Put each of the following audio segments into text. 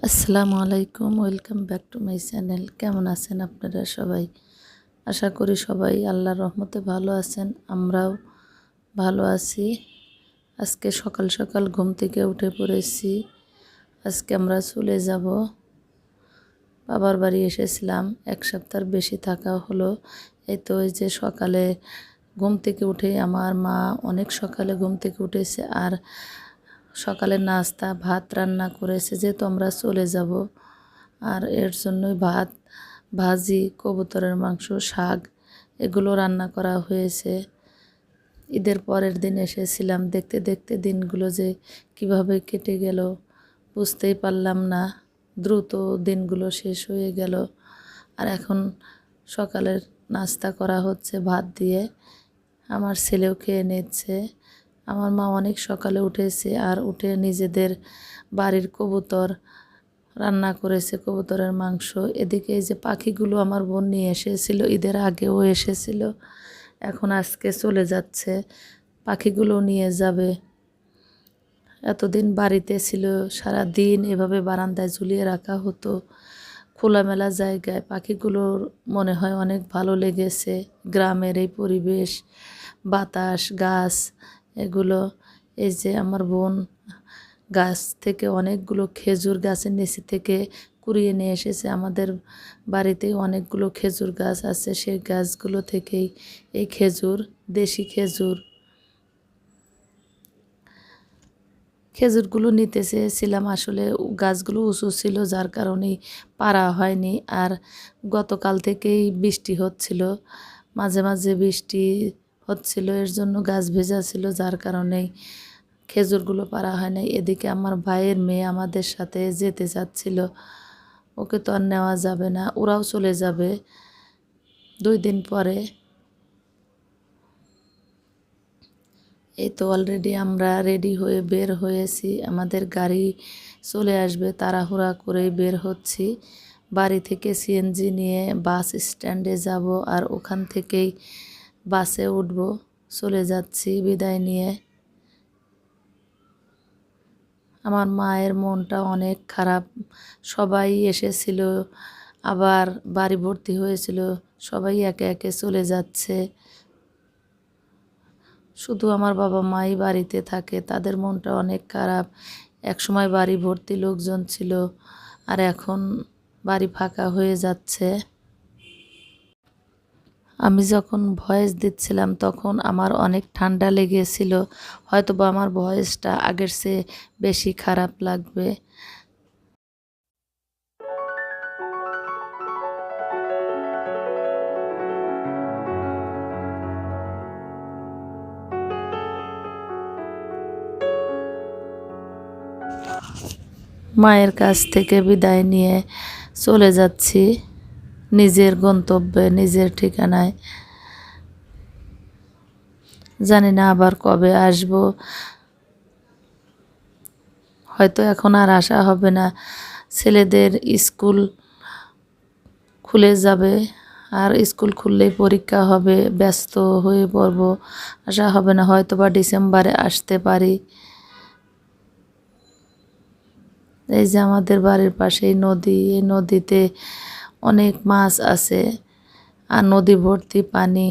আসসালামু আলাইকুম, welcome back to my channel. কেমন আছেন আপনারা সবাই? আশা করি সবাই আল্লাহর রহমতে ভালো আছেন, আমরাও ভালো আছি। আজকে সকাল সকাল ঘুম থেকে উঠে পড়েছি। আজকে আমরা চলে যাব। বাবার বাড়ি এসেছিলাম, এক সপ্তাহের বেশি থাকা হলো। এই তো ওই যে সকালে ঘুম থেকে উঠে আমার মা অনেক সকালে ঘুম থেকে উঠেছে আর সকালের নাস্তা ভাত রান্না করেছে, যেহেতু আমরা চলে যাব। আর এর জন্যই ভাত, ভাজি, কবুতরের মাংস, শাক এগুলো রান্না করা হয়েছে। ঈদের পরের দিন এসেছিলাম, দেখতে দেখতে দিনগুলো যে কিভাবে কেটে গেল বুঝতেই পারলাম না। দ্রুত দিনগুলো শেষ হয়ে গেল। আর এখন সকালের নাস্তা করা হচ্ছে ভাত দিয়ে, আমার ছেলেও খেয়ে নিচ্ছে। আমার মা অনেক সকালে উঠেছে আর উঠে নিজেদের বাড়ির কবুতর রান্না করেছে, কবুতরের মাংস। এদিকে এই যে পাখিগুলো আমার বোন নিয়ে এসেছিল, ঈদের আগেও এসেছিল, এখন আজকে চলে যাচ্ছে, পাখিগুলো নিয়ে যাবে। এতদিন বাড়িতে ছিল, সারা দিন এভাবে বারান্দায় ঝুলিয়ে রাখা হতো খোলামেলা জায়গায়। পাখিগুলোর মনে হয় অনেক ভালো লেগেছে গ্রামের এই পরিবেশ, বাতাস, গাছ এগুলো। এই যে আমার বোন গাছ থেকে অনেকগুলো খেজুর গাছের নিচে থেকে কুড়িয়ে নিয়ে এসেছে। আমাদের বাড়িতেই অনেকগুলো খেজুর গাছ আছে, সেই গাছগুলো থেকেই এই খেজুর, দেশি খেজুর। খেজুরগুলো নিতে চেয়েছিলাম, আসলে গাছগুলো উঁচু ছিল যার কারণেই পারা হয়নি। আর গতকাল থেকেই বৃষ্টি হচ্ছিল, মাঝে মাঝে বৃষ্টি হচ্ছিল, এর জন্য গাছ ভেজা ছিল, যার কারণেই খেজুরগুলো পারা হয় নাই। এদিকে আমার ভাইয়ের মেয়ে আমাদের সাথে যেতে চাচ্ছিল, ওকে তো আর নেওয়া যাবে না, ওরাও চলে যাবে 2 দিন পরে। এই তো অলরেডি আমরা রেডি হয়ে বের হয়েছি, আমাদের গাড়ি চলে আসবে, তাড়াহুড়া করে বের হচ্ছি। বাড়ি থেকে সিএনজি নিয়ে বাস স্ট্যান্ডে যাব আর ওখান থেকেই বাসে উঠব, চলে যাচ্ছি বিদায় নিয়ে। আমার মায়ের মনটা অনেক খারাপ, সবাই এসেছিল, আবার বাড়ি ভর্তি হয়েছিল, সবাই একে একে চলে যাচ্ছে। শুধু আমার বাবা মাই বাড়িতে থাকে, তাদের মনটা অনেক খারাপ। একসময় বাড়ি ভর্তি লোকজন ছিল আর এখন বাড়ি ফাঁকা হয়ে যাচ্ছে। আমি যখন ভয়েস দিচ্ছিলাম তখন আমার অনেক ঠান্ডা লেগেছিল, হয়তোবা আমার ভয়েসটা আগের চেয়ে বেশি খারাপ লাগবে। মায়ের কাছ থেকে বিদায় নিয়ে চলে যাচ্ছি নিজের গন্তব্যে, নিজের ঠিকানায়। জানি না আবার কবে আসব, হয়তো এখন আর আসা হবে না। ছেলেদের স্কুল খুলে যাবে, আর স্কুল খুললেই পরীক্ষা হবে, ব্যস্ত হয়ে পড়ব, আসা হবে না, হয়তো বা ডিসেম্বরে আসতে পারি। এই যে আমাদের বাড়ির পাশেই নদী, এই নদীতে অনেক মাছ আছে আর নদী ভর্তি পানি।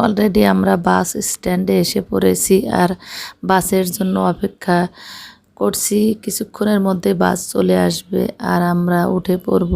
অলরেডি আমরা বাস স্ট্যান্ডে এসে পড়েছি আর বাসের জন্য অপেক্ষা করছি। কিছুক্ষণের মধ্যে বাস চলে আসবে আর আমরা উঠে পড়ব।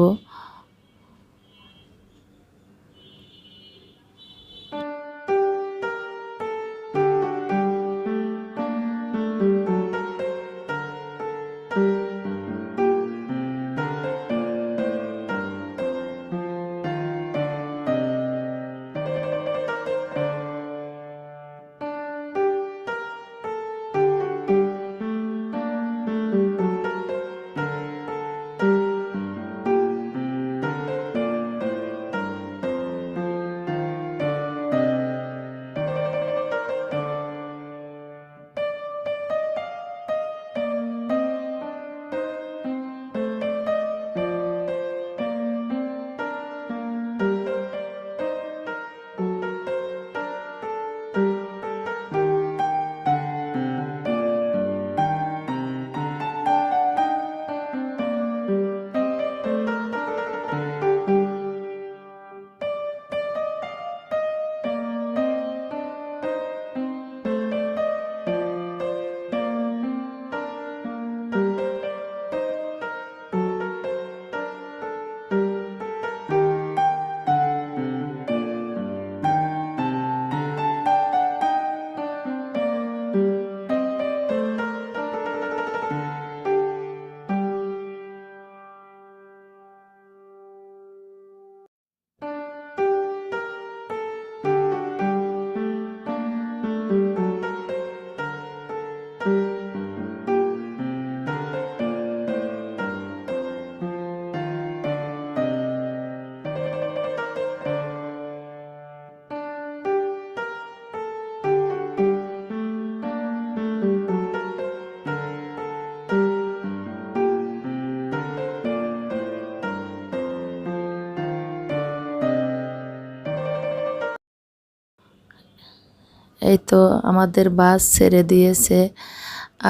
এই তো আমাদের বাস ছেড়ে দিয়েছে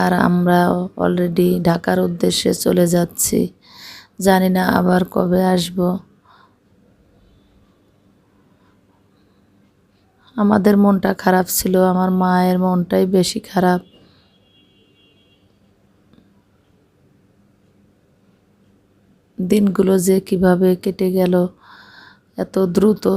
আর আমরা অলরেডি ঢাকার উদ্দেশ্যে চলে যাচ্ছি। জানি না আবার কবে আসব। আমাদের মনটা খারাপ ছিল, আমার মায়ের মনটাই বেশি খারাপ। দিনগুলো যে কিভাবে কেটে গেল এত দ্রুত।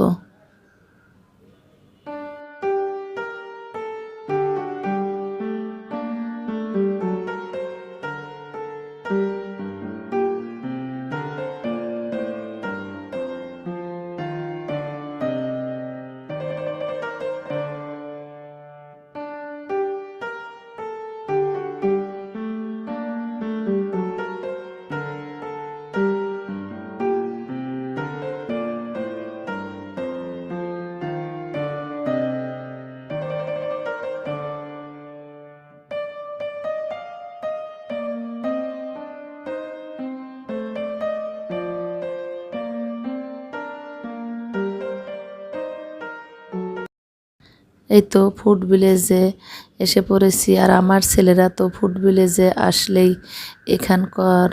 এই তো ফুড ভিলেজে এসে পড়েছি আর আমার ছেলেরা তো ফুড ভিলেজে আসলেই এখানকার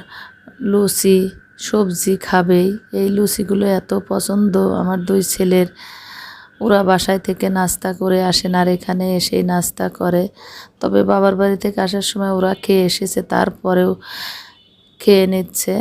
লুচি সবজি খাবেই। এই লুচিগুলো এত পছন্দ আমার দুই ছেলের। ওরা বাসায় থেকে নাস্তা করে আসেন আর এখানে এসেই নাস্তা করে। তবে বাবার বাড়ি থেকে আসার সময় ওরা খেয়ে এসেছে, তারপরেও খেয়ে নিচ্ছে।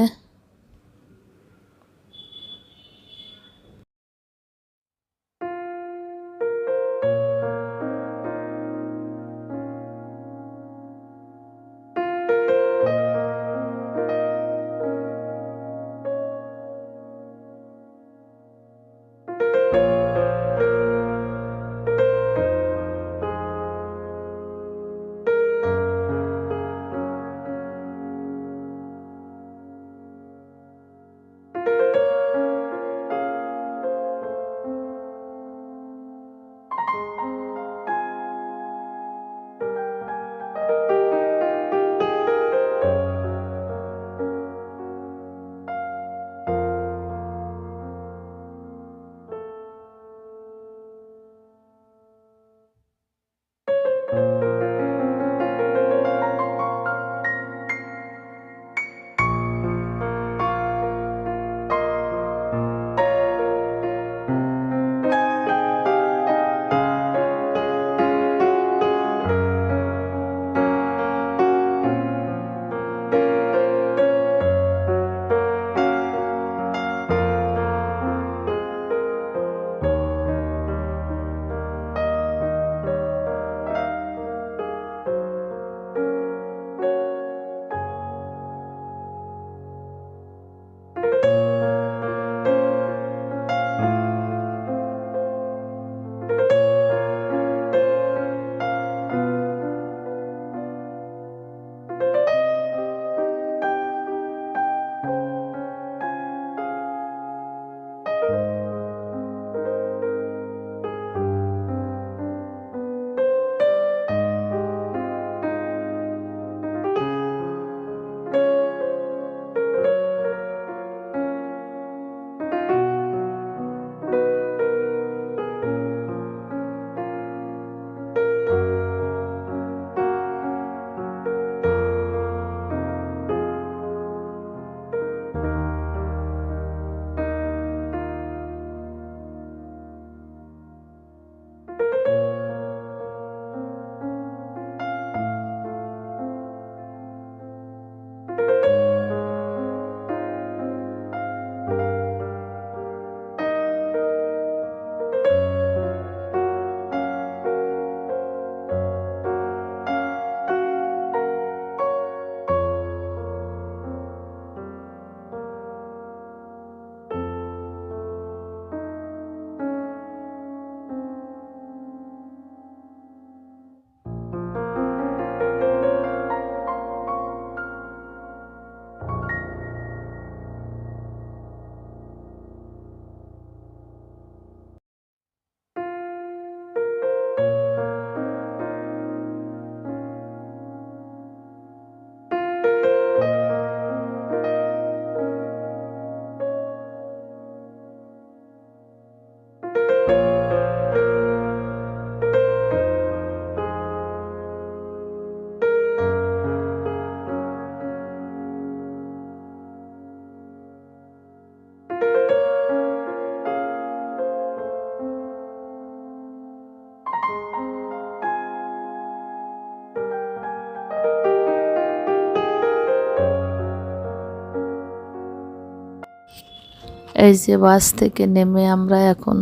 এই যে বাস থেকে নেমে আমরা এখন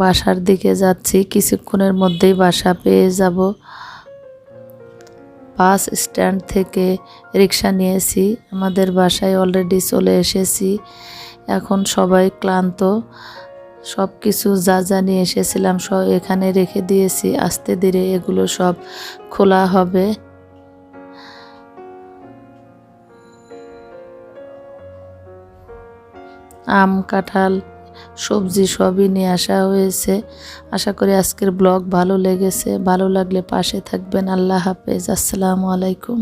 বাসার দিকে যাচ্ছি, কিছুক্ষণের মধ্যেই বাসা পেয়ে যাব। বাস স্ট্যান্ড থেকে রিক্সা নিয়েছি, আমাদের বাসায় অলরেডি চলে এসেছি। এখন সবাই ক্লান্ত, সব কিছু যা যা নিয়ে এসেছিলাম সব এখানে রেখে দিয়েছি, আস্তে ধীরে এগুলো সব খোলা হবে। আম, কাঁঠাল, সবজি সবই নিয়ে আসা হয়েছে। আশা করি আজকের ব্লগ ভালো লেগেছে, ভালো লাগলে পাশে থাকবেন। আল্লাহ হাফেজ, আসসালামু আলাইকুম।